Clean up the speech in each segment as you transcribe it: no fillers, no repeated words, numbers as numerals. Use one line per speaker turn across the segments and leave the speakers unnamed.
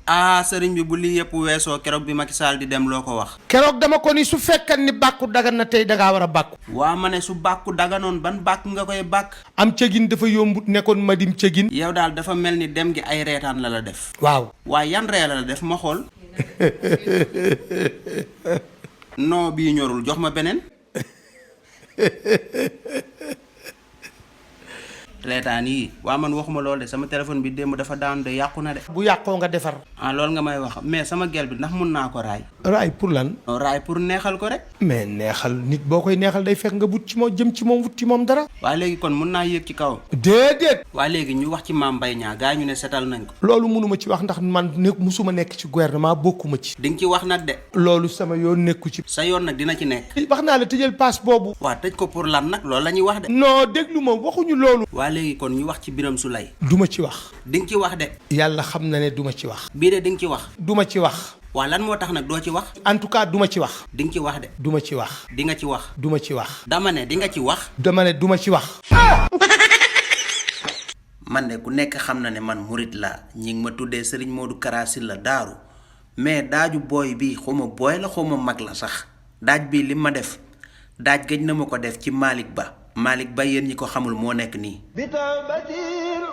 ah sëriñ bi bu lii yëpp weesoo keroog bi Macky Sall di dem loo ko wax.
keroog dama ko ni su fekkan ni bàkku dagan na tey dangaa war a bàkku.
waa ma ne su bàkku daganoon ban bàkk nga koy bàkk.
am cëgin dafa yombut nekkoon ma dim cëgin.
yow daal dafa mel ni dem gi ay reetaan la def.
waaw.
waaye yan ree la def ma xool. non bii ñorul jox ma beneen. reetaan yi waa man waxuma loolu de sama téléphone bi démb dafa daan de yàqu na de.
bu yàqoo nga defar.
ah loolu nga may wax mais sama gel bi ndax mun naa ko raay.
raay pour lan.
non raay pour neexal ko rek.
mais neexal nit boo koy neexal day fekk nga wut ci moom jëm ci moom wut ci moom dara.
waaye léegi kon mun naa yéeg ci kaw.
déedéet.
waaye léegi ñu wax ci Mame Mbaye Niang gaa ñu ne setal nañ ko.
loolu mënuma ci wax ndax man musuma nekk ci gouvernement bokkuma ci.
di nga ci wax nag de.
loolu sama yoon nekku ci.
sa yoon nag dina ci nekk.
wax naa la tëjal passe boobu.
waa tëj ko pour lan nag loolu la ñuy wax de.
non déglu ma waxuñu loolu.
waa léegi kon ñu wax ci Birame Souleye.
duma ci wax.
di nga ci wax de.
yàlla xam na ne duma ci wax.
bii de di nga ci wax.
duma ci wax.
waa lan moo tax nag doo ci wax.
en tout cas duma ci wax.
di nga ci wax de.
duma ci wax.
di nga ci wax.
duma ci wax.
dama ne di nga ci wax.
dama ne duma ci wax.
man de ku nekk xam na ne man murit la ñi ngi ma tuddee Serigne Modou Kara Sylla Daaru mais daaju booy bi xawma booy la xawma mag la sax daaj bii li ma def daaj gëj na ma ko def ci Malick Ba yéen ñi ko xamul moo nekk nii
بتوبتي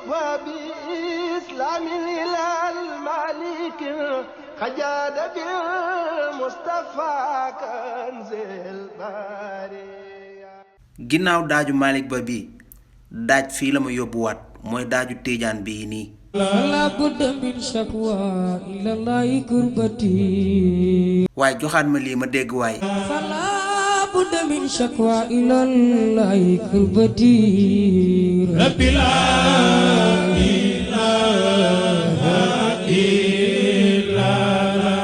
وبإسلام الهلال مالك خجاد بالمصطفى كنز الباري
ginnaaw daaju Malick Ba bi daaj fii la ma yóbbuwaat mooy daaju Tiijaan bii nii
لا بد من شكوى إلى الله كربتي
waaye joxaat ma lii ma dégg waaye
فلا بد من شكوى إلى الله كربتي رب لا إله إلا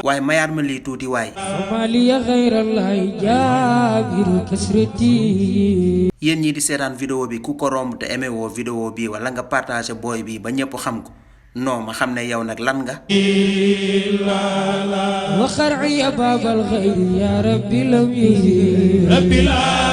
waaye mayaat ma lii tuuti waaye
وما لي غير الله جابر كسرتي
yéen ñii di seetaan vidéo bi ku ko romb te aimé woo vidéo bi wala nga partagé booy bi ba ñëpp xam ko non ma xam ne yow nag lan nga
وخرعي باب الخير يا ربي لم يهي ربي لا